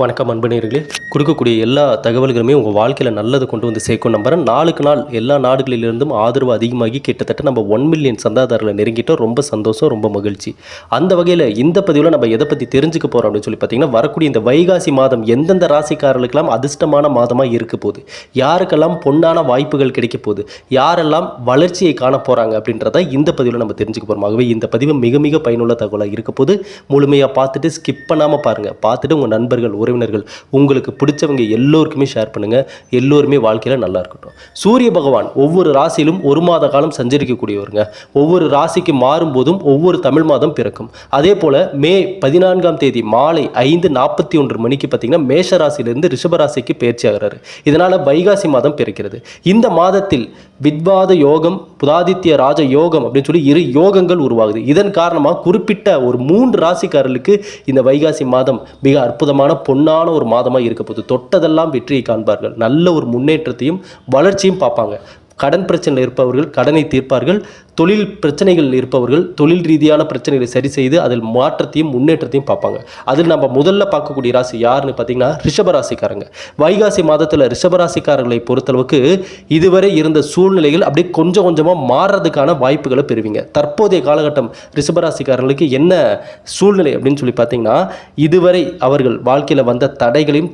வணக்கம் அன்பனேர்களே. கொடுக்கக்கூடிய எல்லா தகவல்களுமே உங்கள் வாழ்க்கையில் நல்லது கொண்டு வந்து சேர்க்கும் நம்புறேன். நாளுக்கு நாள் எல்லா நாடுகளிலிருந்தும் ஆதரவு அதிகமாகி கிட்டத்தட்ட நம்ம 1 மில்லியன் சந்தாதாரர்களை நெருங்கிட்டோம். ரொம்ப சந்தோஷம், ரொம்ப மகிழ்ச்சி. அந்த வகையில் இந்த பதிவில் நம்ம எதை பற்றி தெரிஞ்சுக்க போகிறோம் அப்படின்னு சொல்லி பார்த்தீங்கன்னா, வரக்கூடிய இந்த வைகாசி மாதம் எந்தெந்த ராசிக்காரர்களுக்கெல்லாம் அதிர்ஷ்டமான மாதமாக இருக்க போகுது, யாருக்கெல்லாம் பொன்னான வாய்ப்புகள் கிடைக்க போகுது, யாரெல்லாம் வளர்ச்சியை காண போகிறாங்க அப்படின்றத இந்த பதிவில் நம்ம தெரிஞ்சுக்க போகிறோம். ஆகவே இந்த பதிவு மிக மிக பயனுள்ள தகவலாக இருக்க போது முழுமையாக பார்த்துட்டு ஸ்கிப் பண்ணாமல் பாருங்கள். பார்த்துட்டு உங்கள் நண்பர்கள், உறவினர்கள், உங்களுக்கு பிடிச்சவங்க எல்லோருக்குமே ஷேர் பண்ணுங்கள். எல்லோருமே வாழ்க்கையில் நல்லா இருக்கட்டும். சூரிய பகவான் ஒவ்வொரு ராசியிலும் ஒரு மாத காலம் சஞ்சரிக்கக்கூடியவருங்க. ஒவ்வொரு ராசிக்கு மாறும்போதும் ஒவ்வொரு தமிழ் மாதம் பிறக்கும். அதே போல் மே 14ஆம் தேதி மாலை 5:41 மணிக்கு பார்த்தீங்கன்னா மேஷ ராசியிலிருந்து ரிஷப ராசிக்கு பயிற்சி ஆகிறாரு. இதனால் வைகாசி மாதம் பிறக்கிறது. இந்த மாதத்தில் வித்வாத யோகம், புதாதித்ய ராஜ யோகம் அப்படின்னு சொல்லி 2 யோகங்கள் உருவாகுது. இதன் காரணமாக குறிப்பிட்ட ஒரு 3 ராசிக்காரர்களுக்கு இந்த வைகாசி மாதம் மிக அற்புதமான பொன்னான ஒரு மாதமாக இருக்க போகுது. தொட்டதெல்லாம் வெற்றியை காண்பார்கள். நல்ல ஒரு முன்னேற்றத்தையும் வளர்ச்சியும் பார்ப்பாங்க. கடன் பிரச்சனையில் இருப்பவர்கள் கடனை தீர்ப்பார்கள். தொழில் பிரச்சனைகள் இருப்பவர்கள் தொழில் ரீதியான பிரச்சனைகளை சரி செய்து அதில் மாற்றத்தையும் முன்னேற்றத்தையும் பார்ப்பாங்க. அதில் நம்ம முதல்ல பார்க்கக்கூடிய ராசி யாருன்னு பார்த்தீங்கன்னா ரிஷபராசிக்காரங்க. வைகாசி மாதத்தில் ரிஷபராசிக்காரர்களை பொறுத்தளவுக்கு இதுவரை இருந்த சூழ்நிலைகள் அப்படியே கொஞ்சம் கொஞ்சமாக மாறுறதுக்கான வாய்ப்புகளை பெறுவீங்க. தற்போதைய காலகட்டம் ரிஷபராசிக்காரர்களுக்கு என்ன சூழ்நிலை அப்படின்னு சொல்லி பார்த்தீங்கன்னா, இதுவரை அவர்கள் வாழ்க்கையில் வந்த தடைகளையும்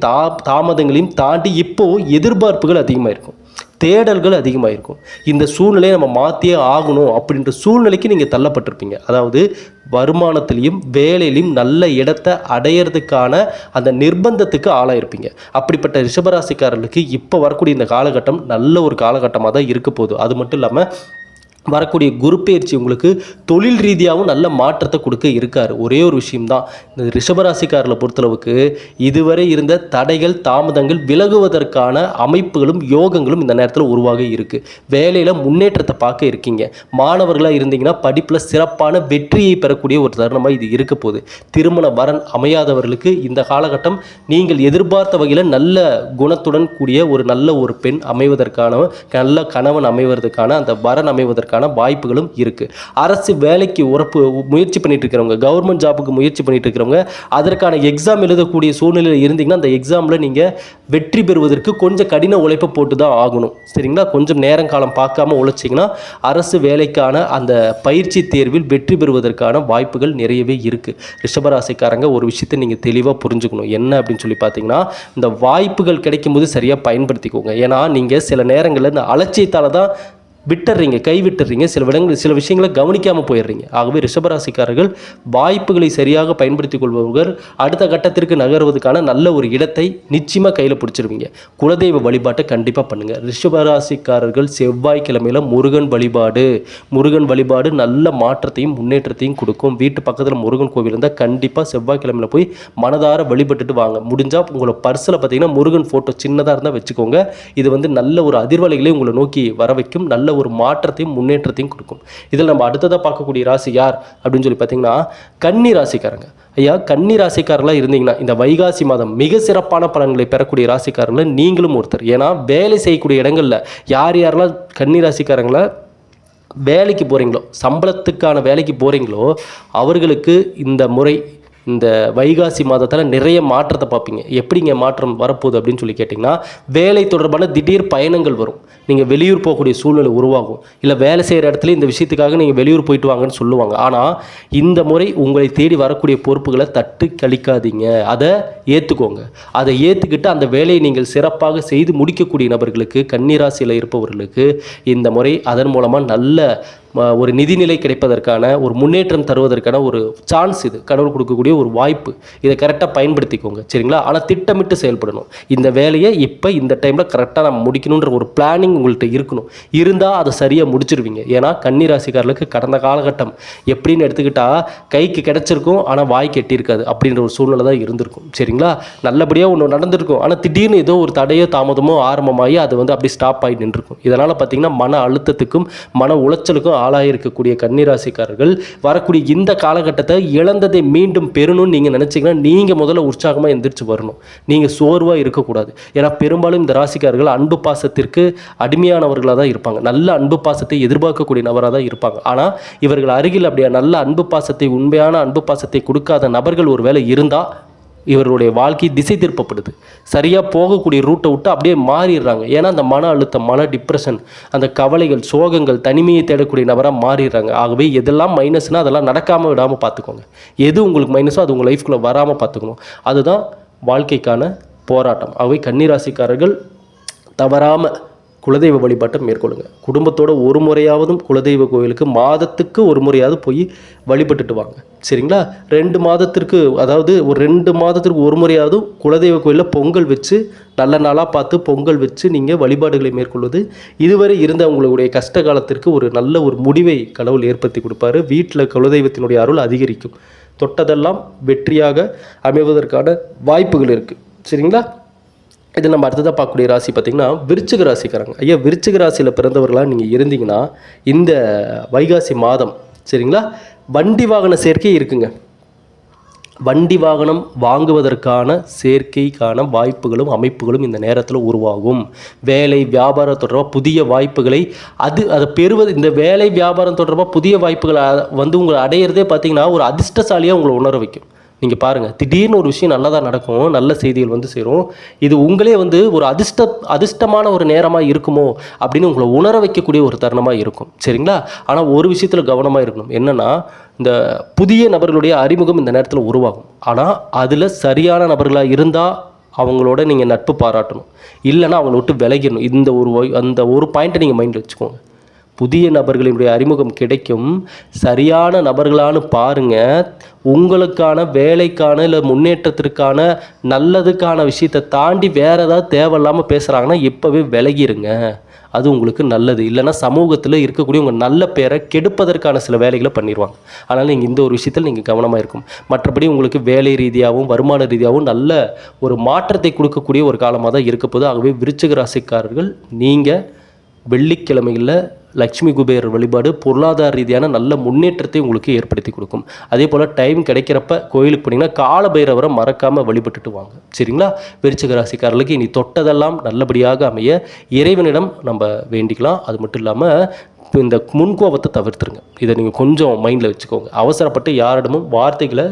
தாமதங்களையும் தாண்டி இப்போ எதிர்பார்ப்புகள் அதிகமாக இருக்கும், தேடல்கள் அதிகமாக இருக்கும். இந்த சூழ்நிலையை நம்ம மாற்றியே ஆகணும் அப்படின்ற சூழ்நிலைக்கு நீங்கள் தள்ளப்பட்டிருப்பீங்க. அதாவது வருமானத்திலையும் வேலையிலையும் நல்ல இடத்தை அடையிறதுக்கான அந்த நிர்பந்தத்துக்கு ஆளாயிருப்பீங்க. அப்படிப்பட்ட ரிஷபராசிக்காரர்களுக்கு இப்போ வரக்கூடிய இந்த காலகட்டம் நல்ல ஒரு காலகட்டமாக தான் இருக்க போகுது. அது மட்டும் இல்லாமல் வரக்கூடிய குரு பயிற்சி உங்களுக்கு தொழில் ரீதியாகவும் நல்ல மாற்றத்தை கொடுக்க இருக்கார். ஒரே ஒரு விஷயம்தான், இந்த ரிஷபராசிக்காரர்களை பொறுத்தளவுக்கு இதுவரை இருந்த தடைகள் தாமதங்கள் விலகுவதற்கான அமைப்புகளும் யோகங்களும் இந்த நேரத்தில் உருவாக இருக்குது. வேலையில் முன்னேற்றத்தை பார்க்க இருக்கீங்க. மாணவர்களாக இருந்தீங்கன்னா படிப்பில் சிறப்பான வெற்றியை பெறக்கூடிய ஒரு தருணமாக இது இருக்க போகுது. திருமண வரன் அமையாதவர்களுக்கு இந்த காலகட்டம் நீங்கள் எதிர்பார்த்த வகையில் நல்ல குணத்துடன் கூடிய ஒரு நல்ல ஒரு பெண் அமைவதற்கான, நல்ல கணவன் அமைவதற்கான, அந்த வரன் அமைவதற்கான வாய்ப்புகளும் இருக்கு. அரசு வேலைக்கு முயற்சி பண்ணிட்டு இருக்கிறவங்க, கவர்மெண்ட் ஜாபுக்கு முயற்சி பண்ணிட்டு இருக்கிறவங்க, அதற்கான எக்ஸாம் எழுதக்கூடிய சூழ்நிலையில் இருந்தீங்கன்னா அந்த எக்ஸாமில் நீங்கள் வெற்றி பெறுவதற்கு கொஞ்சம் கடின உழைப்பை போட்டு தான் ஆகணும். சரிங்களா? கொஞ்சம் நேரம் காலம் பார்க்காம உழைச்சிங்கன்னா அரசு வேலைக்கான அந்த பயிற்சி தேர்வில் வெற்றி பெறுவதற்கான வாய்ப்புகள் நிறையவே இருக்குது. ரிஷபராசிக்காரங்க ஒரு விஷயத்தை நீங்கள் தெளிவாக புரிஞ்சுக்கணும். என்ன அப்படின்னு சொல்லி பார்த்தீங்கன்னா, இந்த வாய்ப்புகள் கிடைக்கும் போது சரியாக பயன்படுத்திக்கோங்க. ஏன்னா நீங்கள் சில நேரங்களில் இந்த அலட்சியத்தால் தான் கைவிட்டுறீங்க. சில விஷயங்களை கவனிக்காமல் போயிடுறீங்க. ஆகவே ரிஷபராசிக்காரர்கள் வாய்ப்புகளை சரியாக பயன்படுத்திக் கொள்பவர்கள் அடுத்த கட்டத்திற்கு நகர்வதற்கான நல்ல ஒரு இடத்தை நிச்சயமாக கையில் பிடிச்சிருவீங்க. குலதெய்வ வழிபாட்டை கண்டிப்பாக பண்ணுங்கள். ரிஷபராசிக்காரர்கள் செவ்வாய்க்கிழமையில் முருகன் வழிபாடு நல்ல மாற்றத்தையும் முன்னேற்றத்தையும் கொடுக்கும். வீட்டு பக்கத்தில் முருகன் கோவில் இருந்தால் கண்டிப்பாக செவ்வாய்க்கிழமையில் போய் மனதார வழிபட்டுட்டு வாங்க. முடிஞ்சால் உங்களோட பர்ஸில் பார்த்தீங்கன்னா முருகன் ஃபோட்டோ சின்னதாக இருந்தால் வச்சுக்கோங்க. இது நல்ல ஒரு அதிர்வலைகளை உங்களை நோக்கி வர வைக்கும். நல்ல ஒரு மாற்றத்தையும் முன்னேற்றத்தையும் கொடுக்கும். இதில் நம்ம அடுத்ததாக பார்க்கக்கூடிய ராசி யார் அப்படின்னு சொல்லி பார்த்தீங்கன்னா, கன்னி ராசிக்காரங்க. ஐயா, கன்னி ராசிக்காரர்களாக இருந்தீங்கன்னா இந்த வைகாசி மாதம் மிக சிறப்பான பலன்களை பெறக்கூடிய ராசிக்காரங்களை நீங்களும் ஒருத்தர். ஏன்னா வேலை செய்யக்கூடிய இடங்களில் யாரெல்லாம் கன்னி ராசிக்காரங்கள வேலைக்கு போகிறீங்களோ, சம்பளத்துக்கான வேலைக்கு போகிறீங்களோ, அவர்களுக்கு இந்த முறை இந்த வைகாசி மாதத்தில் நிறைய மாற்றத்தை பார்ப்பீங்க. எப்படிங்க மாற்றம் வரப்போகுது அப்படின்னு சொல்லி கேட்டிங்கன்னா, வேலை தொடர்பான திடீர் பயணங்கள் வரும். நீங்கள் வெளியூர் போகக்கூடிய சூழ்நிலை உருவாகும். இல்லை வேலை செய்கிற இடத்துல இந்த விஷயத்துக்காக நீங்கள் வெளியூர் போயிட்டு வாங்கன்னு சொல்லுவாங்க. ஆனால் இந்த முறை உங்களை தேடி வரக்கூடிய பொறுப்புகளை தட்டு கழிக்காதீங்க. அதை ஏற்றுக்கோங்க. அதை ஏற்றுக்கிட்டு அந்த வேலையை நீங்கள் சிறப்பாக செய்து முடிக்கக்கூடிய நபர்களுக்கு, கன்னிராசியில் இருப்பவர்களுக்கு இந்த முறை அதன் மூலமாக நல்ல ஒரு நிதிநிலை கிடைப்பதற்கான, ஒரு முன்னேற்றம் தருவதற்கான ஒரு சான்ஸ். இது கடவுள் கொடுக்கக்கூடிய ஒரு வாய்ப்பு. இதை கரெக்டாக பயன்படுத்திக்கோங்க. சரிங்களா? ஆனால் திட்டமிட்டு செயல்படணும். இந்த வேலையை இப்போ இந்த டைமில் கரெக்டாக நம்ம முடிக்கணுன்ற ஒரு பிளானிங் உங்கள்கிட்ட இருக்கணும். இருந்தால் அதை சரியாக முடிச்சிருவீங்க. ஏன்னா கன்னி ராசிக்காரர்களுக்கு கடந்த காலகட்டம் எப்படின்னு எடுத்துக்கிட்டால் கைக்கு கிடைச்சிருக்கும், ஆனால் வாய்க்கு எட்டியிருக்காது அப்படின்ற ஒரு சூழ்நிலை தான் இருந்திருக்கும். சரிங்களா? நல்லபடியாக ஒன்று நடந்திருக்கும், ஆனால் திடீர்னு ஏதோ ஒரு தடையோ தாமதமோ ஆரம்பமாகி அது அப்படி ஸ்டாப் ஆகி நின்றுருக்கும். இதனால் பார்த்தீங்கன்னா மன அழுத்தத்துக்கும் மன உளைச்சலுக்கும் ஆளாயிருக்கக்கூடிய கன்னிராசிக்காரர்கள் வரக்கூடிய இந்த காலகட்டத்தை இழந்ததை மீண்டும் பெறணும்னு நீங்கள் நினச்சிங்கன்னா நீங்கள் முதல்ல உற்சாகமாக எந்திரிச்சு வரணும். நீங்கள் சோர்வாக இருக்கக்கூடாது. ஏன்னா பெரும்பாலும் இந்த ராசிக்காரர்கள் அன்பு பாசத்திற்கு அடிமையானவர்களாக தான் இருப்பாங்க. நல்ல அன்பு பாசத்தை எதிர்பார்க்கக்கூடிய நபராக தான் இருப்பாங்க. ஆனால் இவர்கள் அருகில் அப்படியே நல்ல அன்பு பாசத்தை, உண்மையான அன்பு பாசத்தை கொடுக்காத நபர்கள் ஒரு வேளை இருந்தால் இவருடைய வாழ்க்கை திசை திருப்பப்படுது. சரியாக போகக்கூடிய ரூட்டை விட்டு அப்படியே மாறிடுறாங்க. ஏன்னா அந்த மன அழுத்தம், மன டிப்ரெஷன், அந்த கவலைகள், சோகங்கள், தனிமையை தேடக்கூடிய நபராக மாறிடுறாங்க. ஆகவே எதெல்லாம் மைனஸ்னால் அதெல்லாம் நடக்காமல் விடாமல் பார்த்துக்கோங்க. எது உங்களுக்கு மைனஸோ அது உங்கள் லைஃப்குள்ளே வராமல் பார்த்துக்கணும். அதுதான் வாழ்க்கைக்கான போராட்டம். ஆகவே கன்னிராசிக்காரர்கள் தவறாமல் குலதெய்வ வழிபாட்டை மேற்கொள்ளுங்க. குடும்பத்தோட ஒரு முறையாவதும் குலதெய்வ கோயிலுக்கு மாதத்துக்கு ஒரு முறையாவது போய் வழிபட்டுட்டு வாங்க. சரிங்களா? 2 மாதத்திற்கு, அதாவது ஒரு 2 மாதத்திற்கு ஒரு முறையாவது குலதெய்வ கோயிலில் பொங்கல் வச்சு, நல்ல நாளாக பார்த்து பொங்கல் வச்சு நீங்கள் வழிபாடுகளை மேற்கொள்வது இதுவரை இருந்த உங்களுடைய கஷ்ட காலத்திற்கு ஒரு நல்ல ஒரு முடிவை கடவுள் ஏற்படுத்தி கொடுப்பாரு. வீட்டில் குலதெய்வத்தினுடைய அருள் அதிகரிக்கும். தொட்டதெல்லாம் வெற்றியாக அமைவதற்கான வாய்ப்புகள் இருக்குது. சரிங்களா? இது நம்ம அடுத்ததாக பார்க்கக்கூடிய ராசி பார்த்திங்கன்னா விருச்சிக ராசிக்காரங்க. ஐயா, விருச்சிக ராசியில் பிறந்தவர்களாக நீங்கள் இருந்தீங்கன்னா இந்த வைகாசி மாதம், சரிங்களா, வண்டி வாகன சேர்க்கை இருக்குங்க. வண்டி வாகனம் வாங்குவதற்கான சேர்க்கைக்கான வாய்ப்புகளும் அமைப்புகளும் இந்த நேரத்தில் உருவாகும். வேலை வியாபாரம் தொடர்பாக புதிய வாய்ப்புகளை அதை பெறுவது, இந்த வேலை வியாபாரம் தொடர்பாக புதிய வாய்ப்புகளை உங்களை அடையிறதே பார்த்திங்கன்னா ஒரு அதிர்ஷ்டசாலியாக உங்களை உணர வைக்கும். நீங்கள் பாருங்கள், திடீர்னு ஒரு விஷயம் நல்லதாக நடக்கும், நல்ல செய்திகள் சேரும். இது உங்களே ஒரு அதிர்ஷ்டமான ஒரு நேரமாக இருக்குமோ அப்படின்னு உங்களை உணர வைக்கக்கூடிய ஒரு தருணமாக இருக்கும். சரிங்களா? ஆனால் ஒரு விஷயத்தில் கவனமாக இருக்கணும். என்னென்னா, இந்த புதிய நபர்களுடைய அறிமுகம் இந்த நேரத்தில் உருவாகும். ஆனால் அதில் சரியான நபர்களாக இருந்தால் அவங்களோட நீங்கள் நட்பு பாராட்டணும். இல்லைன்னா அவங்கள விட்டு விலகிடணும். அந்த ஒரு பாயிண்ட்டை நீங்கள் மைண்டில் வச்சுக்கோங்க. புதிய நபர்களினுடைய அறிமுகம் கிடைக்கும். சரியான நபர்களானு பாருங்கள். உங்களுக்கான வேலைக்கான இல்லை முன்னேற்றத்திற்கான நல்லதுக்கான விஷயத்தை தாண்டி வேறு ஏதாவது தேவையில்லாமல் பேசுகிறாங்கன்னா இப்போவே விலகிருங்க. அது உங்களுக்கு நல்லது. இல்லைனா சமூகத்தில் இருக்கக்கூடிய உங்கள் நல்ல பேரை கெடுப்பதற்கான சில வேலைகளை பண்ணிடுவாங்க. அதனால் நீங்கள் இந்த ஒரு விஷயத்தில் நீங்கள் கவனமாக இருக்கும். மற்றபடி உங்களுக்கு வேலை ரீதியாகவும் வருமான ரீதியாகவும் நல்ல ஒரு மாற்றத்தை கொடுக்கக்கூடிய ஒரு காலமாக தான் இருக்க போகுது. ஆகவே விருச்சிக ராசிக்காரர்கள் நீங்கள் வெள்ளிக்கிழமைகளில் லக்ஷ்மி குபேரர் வழிபாடு பொருளாதார ரீதியான நல்ல முன்னேற்றத்தை உங்களுக்கு ஏற்படுத்தி கொடுக்கும். அதே போல் டைம் கிடைக்கிறப்ப கோயிலுக்கு போனீங்கன்னா கால பைரவரை மறக்காமல் வழிபட்டுட்டு வாங்க. சரிங்களா? விருச்சிக ராசிக்காரர்களுக்கு இனி தொட்டதெல்லாம் நல்லபடியாக அமைய இறைவனிடம் நம்ம வேண்டிக்கலாம். அது மட்டும் இல்லாமல் இந்த முன்கோபத்தை தவிர்த்துருங்க. இதை நீங்கள் கொஞ்சம் மைண்டில் வச்சுக்கோங்க. அவசரப்பட்டு யாரிடமும் வார்த்தைகளை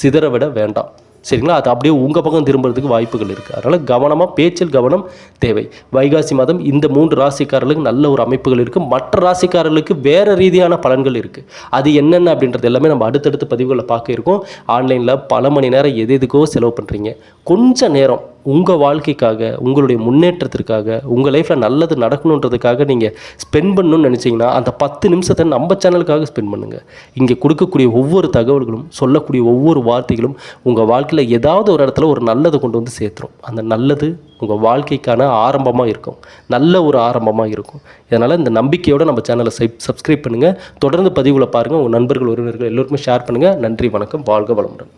சிதற விட வேண்டாம். சரிங்களா? அது அப்படியே உங்கள் பக்கம் திரும்புறதுக்கு வாய்ப்புகள் இருக்குது. அதனால் கவனமாக, பேச்சில் கவனம் தேவை. வைகாசி மாதம் இந்த 3 ராசிக்காரர்களுக்கு நல்ல ஒரு அமைப்புகள் இருக்குது. மற்ற ராசிக்காரர்களுக்கு வேறு ரீதியான பலன்கள் இருக்குது. அது என்னென்ன அப்படின்றது எல்லாமே நம்ம அடுத்தடுத்த பதிவுகளை பார்க்க இருக்கோம். ஆன்லைனில் பல மணி நேரம் எதுக்கோ செலவு பண்ணுறீங்க. கொஞ்சம் நேரம் உங்கள் வாழ்க்கைக்காக, உங்களுடைய முன்னேற்றத்திற்காக, உங்கள் லைஃப்பில் நல்லது நடக்கணுன்றதுக்காக நீங்கள் ஸ்பெண்ட் பண்ணணும்னு நினச்சிங்கன்னா அந்த 10 நிமிஷத்தை நம்ம சேனலுக்காக ஸ்பெண்ட் பண்ணுங்கள். இங்கே கொடுக்கக்கூடிய ஒவ்வொரு தகவல்களும், சொல்லக்கூடிய ஒவ்வொரு வார்த்தைகளும் உங்கள் வாழ்க்கையில் ஏதாவது ஒரு இடத்துல ஒரு நல்லதை கொண்டு சேர்த்துரும். அந்த நல்லது உங்கள் வாழ்க்கைக்கான ஆரம்பமாக இருக்கும். நல்ல ஒரு ஆரம்பமாக இருக்கும். இதனால் இந்த நம்பிக்கையோடு நம்ம சேனலை சப்ஸ்கிரைப் பண்ணுங்கள். தொடர்ந்து பதிவுகளை பாருங்கள். உங்கள் நண்பர்கள், உறவினர்கள் எல்லோருக்குமே ஷேர் பண்ணுங்கள். நன்றி, வணக்கம், வாழ்க வளமுடன்.